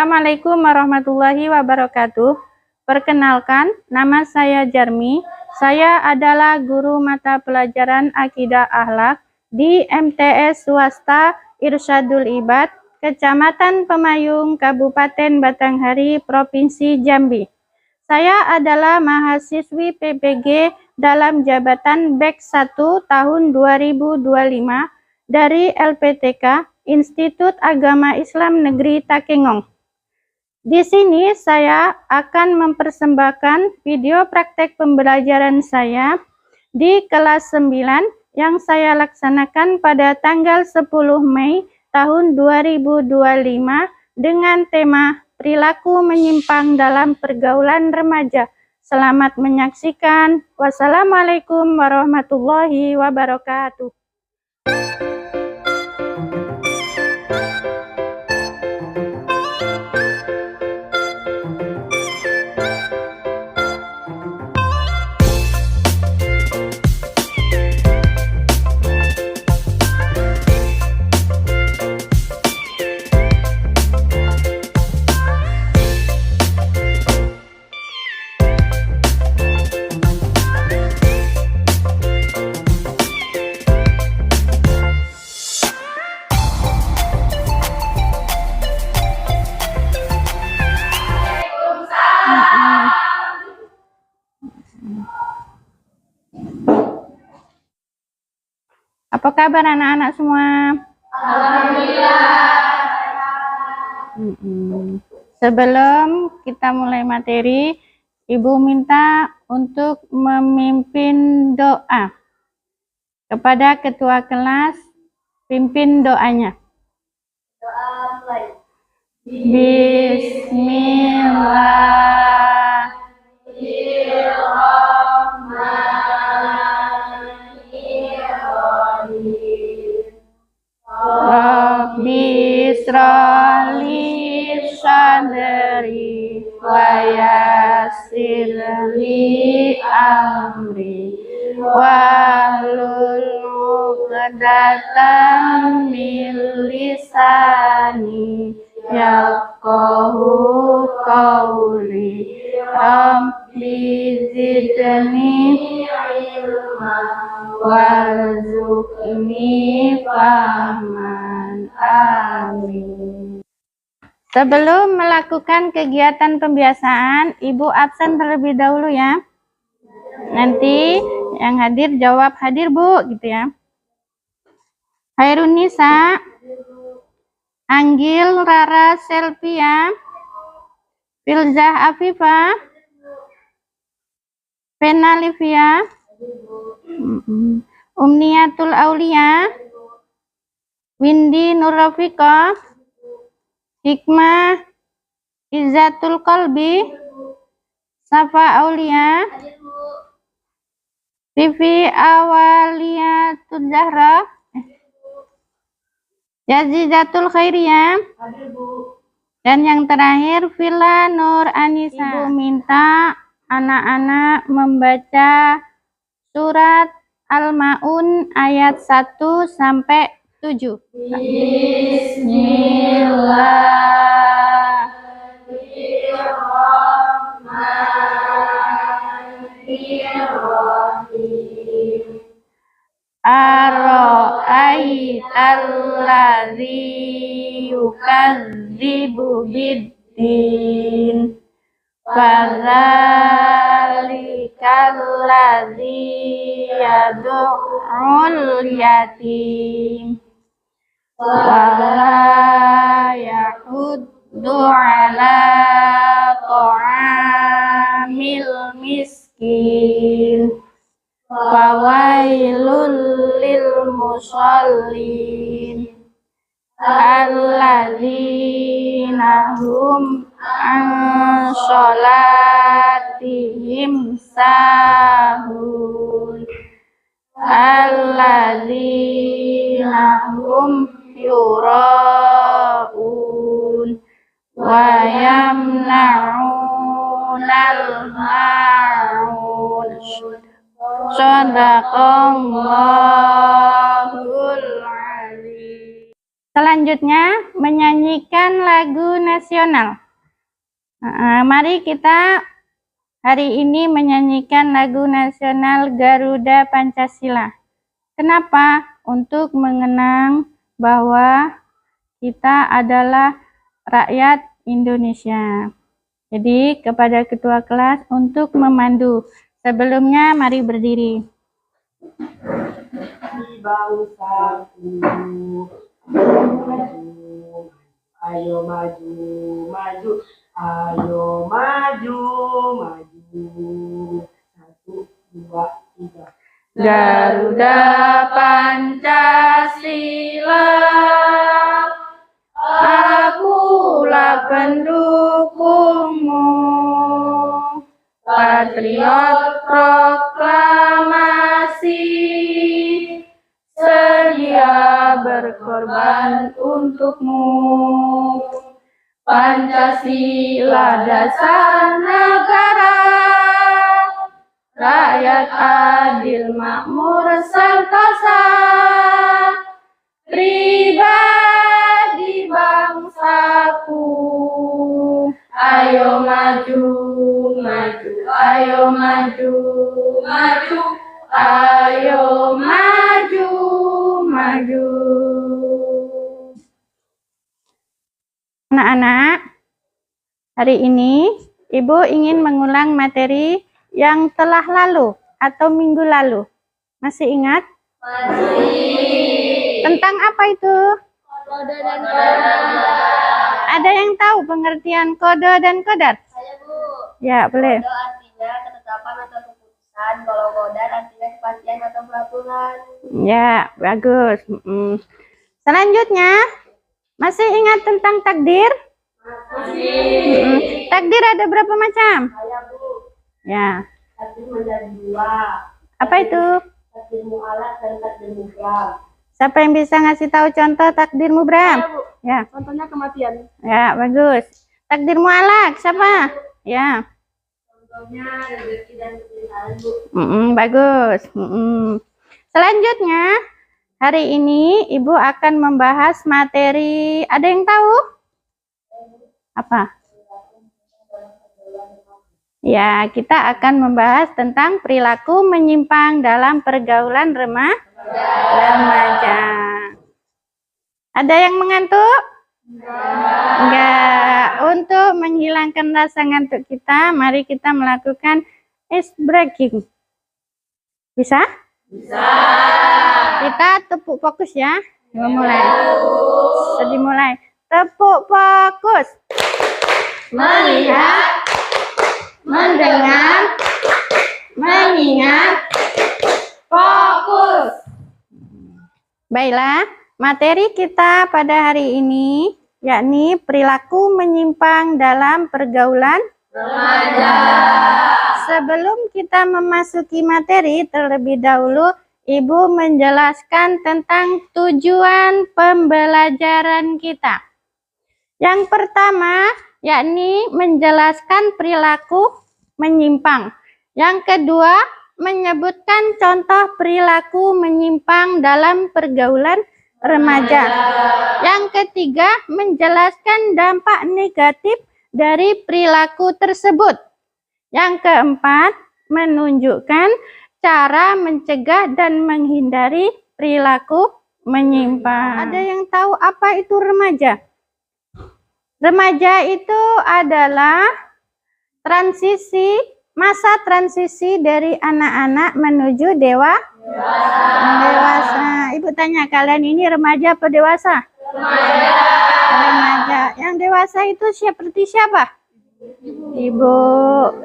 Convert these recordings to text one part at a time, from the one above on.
Assalamualaikum warahmatullahi wabarakatuh. Perkenalkan, nama saya Jarmi. Saya adalah guru mata pelajaran Akidah Akhlak di MTS Swasta Irsyadul Ibad, Kecamatan Pemayung, Kabupaten Batanghari, Provinsi Jambi. Saya adalah mahasiswi PPG dalam jabatan BEK 1 tahun 2025 dari LPTK Institut Agama Islam Negeri Takengong. Di sini saya akan mempersembahkan video praktek pembelajaran saya di kelas 9 yang saya laksanakan pada tanggal 10 Mei tahun 2025 dengan tema perilaku menyimpang dalam pergaulan remaja. Selamat menyaksikan. Wassalamualaikum warahmatullahi wabarakatuh. Apa kabar anak-anak semua? Alhamdulillah. Sebelum kita mulai materi, Ibu minta untuk memimpin doa. Kepada ketua kelas, pimpin doanya. Doa mulai. Rabbi israli sadri wa yassir li amri wahlul 'uqdatam min lisani yafqahu qawli. Rabbi zidni ilma warzuqni fahman. Amin. Sebelum melakukan kegiatan pembiasaan, Ibu absen terlebih dahulu ya. Nanti yang hadir jawab hadir Bu, gitu ya. Hairunisa, Anggil Rara Selvia, Filzah Afifah, Fena Livia, Umniatul Aulia, Windy Nurrafika, Hikmah Izzatul Qalbi, Safa Aulia, Vivi Awaliyatul Zahra, Yazizatul Khairiyah, dan yang terakhir Villa Nur Anissa. Ibu minta anak-anak membaca surat Al-Maun ayat 1 sampai 7. Bismillahirrahmanirrahim. Ara'aital ladzi yukadzibu biddin fadzalikal ladzi yad'ul yatim wa la yahuddu ala ta'amil miskin. Fawailul lil musallin alladzina hum an sholatihim sahun alladzina hum yura'un wa yamna'unal ma'un. Shadaqallahul Selanjutnya, menyanyikan lagu nasional. Mari kita hari ini menyanyikan lagu nasional Garuda Pancasila. Kenapa? Untuk mengenang bahwa kita adalah rakyat Indonesia. Jadi, kepada ketua kelas untuk memandu. Sebelumnya, mari berdiri. Di bangsaku, maju, ayo maju, maju, ayo maju, maju, 1, 2, 3. Garuda Pancasila, akulah pendukungmu, patriot proklamasi, sedia berkorban untukmu. Pancasila dasar negara, rakyat adil makmur sentosa, pribadi bangsaku. Ayo maju, maju, ayo maju, maju, ayo maju, maju. Anak-anak, hari ini Ibu ingin mengulang materi yang telah lalu atau minggu lalu. Masih ingat? Masih. Tentang apa itu? Kode dan kodar. Ada yang tahu pengertian kode dan kodar? Saya, Bu. Ya, boleh. Kode artinya ketetapan atau keputusan. Kalau kodar artinya kepastian atau peraturan. Ya, bagus. Selanjutnya, masih ingat tentang takdir? Masih. Takdir ada berapa macam? Saya, Bu, Ya. takdir menjadi 2. Apa itu? Takdir mu'alaf dan takdir mubram. Siapa yang bisa ngasih tahu contoh takdir mubram? Ya. Contohnya kematian. Ya, bagus. Takdir mu'alaq, siapa? Ya. Contohnya rezeki dan pilihan, Bu. Bagus. Selanjutnya, hari ini Ibu akan membahas materi, ada yang tahu? Apa? Ya, kita akan membahas tentang perilaku menyimpang dalam pergaulan remaja. Ada yang mengantuk? Enggak. Untuk menghilangkan rasa ngantuk kita, mari kita melakukan ice breaking. Bisa? Bisa. Kita tepuk fokus ya. Dimulai. Tepuk fokus. Melihat, mendengar, mengingat, fokus. Baiklah, materi kita pada hari ini yakni perilaku menyimpang dalam pergaulan remaja. Sebelum kita memasuki materi, terlebih dahulu Ibu menjelaskan tentang tujuan pembelajaran kita. Yang pertama, yakni menjelaskan perilaku menyimpang. Yang kedua, menyebutkan contoh perilaku menyimpang dalam pergaulan remaja. Yang ketiga, menjelaskan dampak negatif dari perilaku tersebut. Yang keempat, menunjukkan cara mencegah dan menghindari perilaku menyimpang. Ada yang tahu apa itu remaja? Remaja itu adalah masa transisi dari anak-anak menuju dewasa. Ibu tanya, kalian ini remaja atau dewasa? Remaja. Yang dewasa itu seperti siapa? Ibu,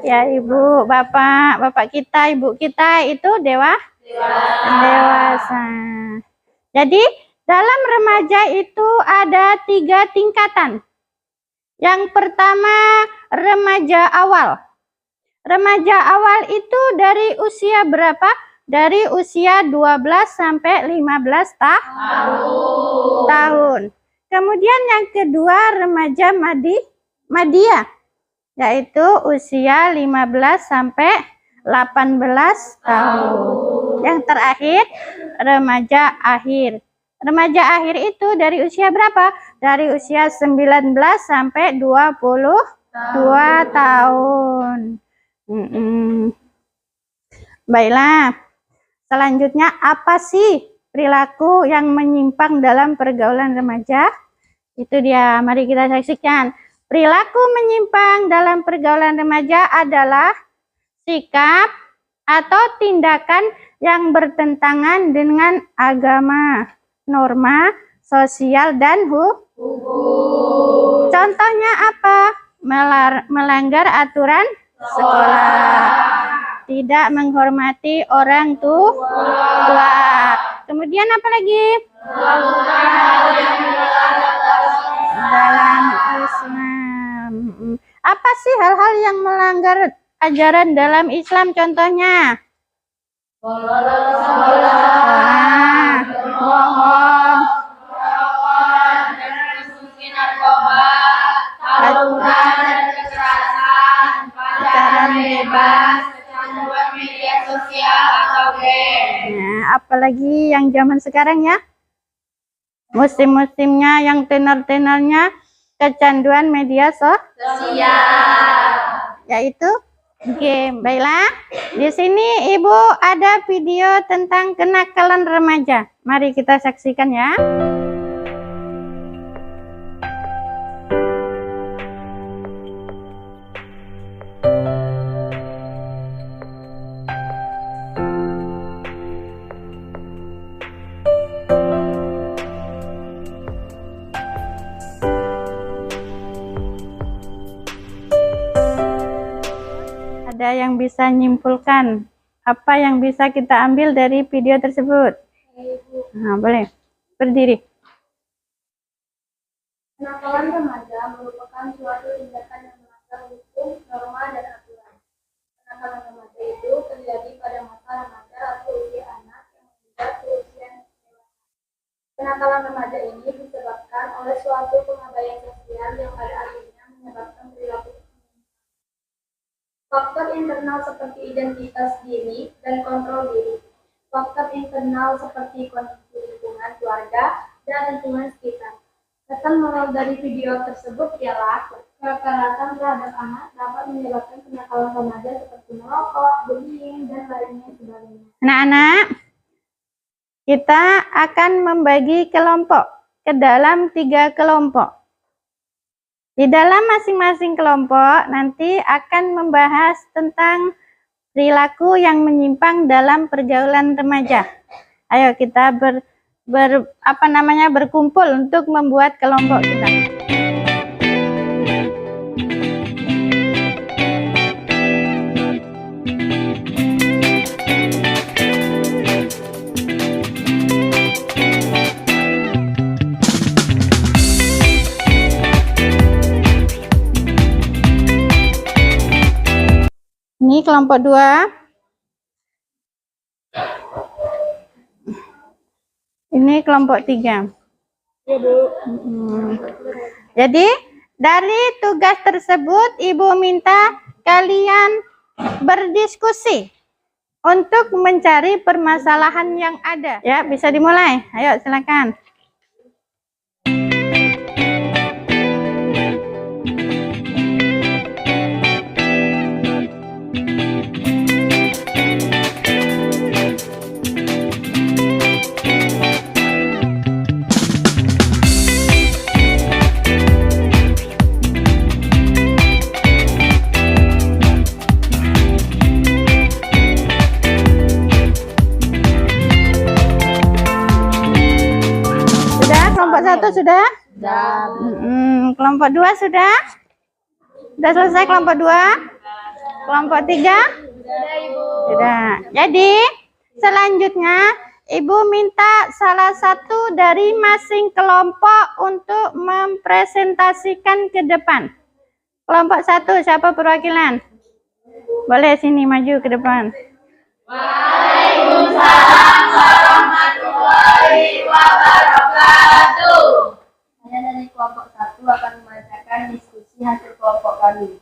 ya ibu, bapak kita, ibu kita itu dewasa. Jadi dalam remaja itu ada 3 tingkatan. Yang pertama, remaja awal. Remaja awal itu dari usia berapa? Dari usia 12 sampai 15 tahun. Kemudian yang kedua, remaja madiyah, yaitu usia 15 sampai 18 tahun. Yang terakhir, remaja akhir, Remaja akhir itu dari usia berapa? Dari usia 19 sampai 22 tahun. Baiklah. Selanjutnya, apa sih perilaku yang menyimpang dalam pergaulan remaja? Itu dia, mari kita saksikan. Perilaku menyimpang dalam pergaulan remaja adalah sikap atau tindakan yang bertentangan dengan agama, norma, sosial, dan hukum. Contohnya apa? Melanggar aturan sekolah. Tidak menghormati orang tua. Kemudian apa lagi? Dalam Islam. Apa sih hal-hal yang melanggar ajaran dalam Islam contohnya? Bohong, pacaran bebas, media sosial atau game. Nah, apalagi yang zaman sekarang ya, musim-musimnya yang tenar-tenarnya kecanduan media sosial, yaitu game. Baiklah, di sini Ibu ada video tentang kenakalan remaja. Mari kita saksikan ya. Ada yang bisa nyimpulkan apa yang bisa kita ambil dari video tersebut? Nah, boleh berdiri. Kenakalan remaja merupakan suatu tindakan yang melanggar hukum, norma, dan aturan. Kenakalan remaja itu terjadi pada masa remaja atau usia anak yang menginjak ke usia dewasa. Kenakalan remaja ini disebabkan oleh suatu pengabaian sosial yang pada akhirnya menyebabkan perilaku. Faktor internal seperti identitas diri dan kontrol diri. Faktor internal seperti kondisi lingkungan keluarga dan lingkungan sekitar. Kesan moral dari video tersebut ialah kekerasan terhadap anak dapat menyebabkan kenakalan remaja seperti merokok, bullying, dan lainnya sebagainya. Anak-anak, kita akan membagi kelompok ke dalam 3 kelompok. Di dalam masing-masing kelompok nanti akan membahas tentang perilaku yang menyimpang dalam pergaulan remaja. Ayo kita berkumpul untuk membuat kelompok kita. Ini kelompok 2. Ini kelompok 3. Ya, Bu. Jadi dari tugas tersebut Ibu minta kalian berdiskusi untuk mencari permasalahan yang ada. Ya, bisa dimulai. Ayo silakan. Kelompok 1 sudah? Kelompok 2 sudah? Sudah selesai kelompok 2? Kelompok 3? Sudah. Jadi selanjutnya Ibu minta salah satu dari masing kelompok untuk mempresentasikan ke depan. Kelompok 1 siapa perwakilan? Boleh sini maju ke depan. Waalaikumsalam warahmatullahi wabarakatuh. Saya dari kelompok 1 akan membacakan diskusi hasil kelompok kami.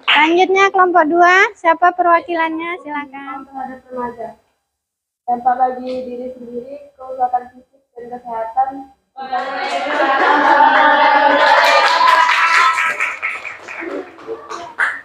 Lanjut Selanjutnya kelompok 2, siapa perwakilannya? Silakan. Terhadap remaja. Dampak bagi diri sendiri, kerusakan fisik dan kesehatan.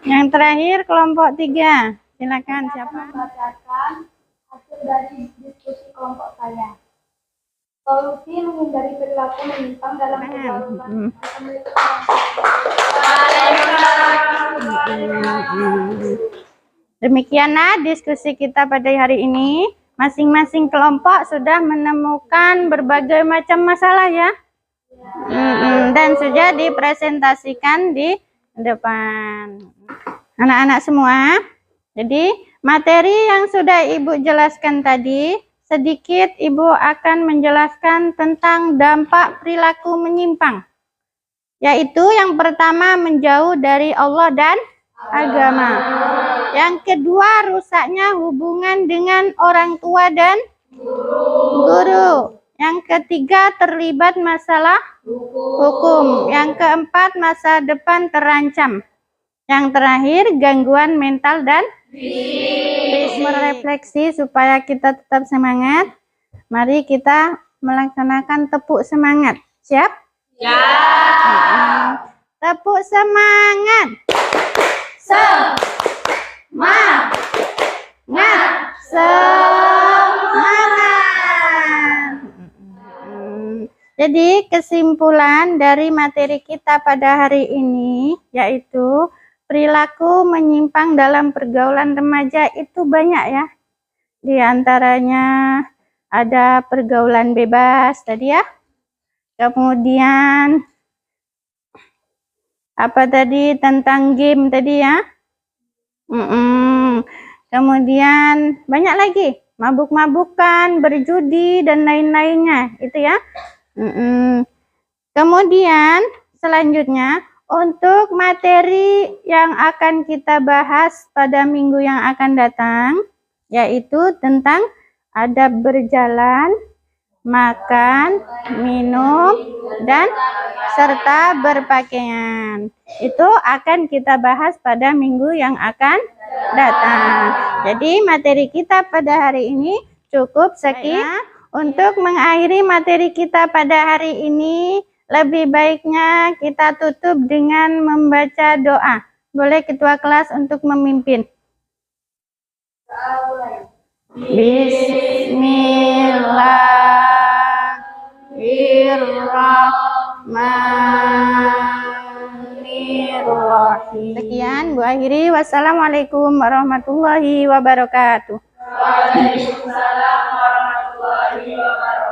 Yang terakhir kelompok 3. Silakan siapa? Membacakan hasil dari diskusi kelompok saya. Solusi menghindari perilaku menyimpang dalam pergaulan. Demikianlah diskusi kita pada hari ini. Masing-masing kelompok sudah menemukan berbagai macam masalah ya. Dan sudah dipresentasikan di depan anak-anak semua. Jadi materi yang sudah Ibu jelaskan tadi, sedikit Ibu akan menjelaskan tentang dampak perilaku menyimpang. Yaitu yang pertama, menjauh dari Allah dan agama. Yang kedua, rusaknya hubungan dengan orang tua dan guru. Yang ketiga, terlibat masalah hukum. Yang keempat, masa depan terancam. Yang terakhir, gangguan mental dan fisik. Merefleksi supaya kita tetap semangat. Mari kita melaksanakan tepuk semangat. Siap? Ya. Tepuk semangat. Semangat. Semangat. Jadi kesimpulan dari materi kita pada hari ini yaitu perilaku menyimpang dalam pergaulan remaja itu banyak ya. Di antaranya ada pergaulan bebas tadi ya. Kemudian apa tadi tentang game tadi ya. Kemudian banyak lagi, mabuk-mabukan, berjudi dan lain-lainnya itu ya. Kemudian selanjutnya untuk materi yang akan kita bahas pada minggu yang akan datang, yaitu tentang adab berjalan, makan, minum, dan serta berpakaian. Itu akan kita bahas pada minggu yang akan datang. Jadi materi kita pada hari ini cukup sekian. Untuk mengakhiri materi kita pada hari ini, lebih baiknya kita tutup dengan membaca doa. Boleh ketua kelas untuk memimpin. Bismillahirrahmanirrahim. Sekian, Bu akhiri. Wassalamualaikum warahmatullahi wabarakatuh. Waalaikumsalam warahmatullahi wabarakatuh.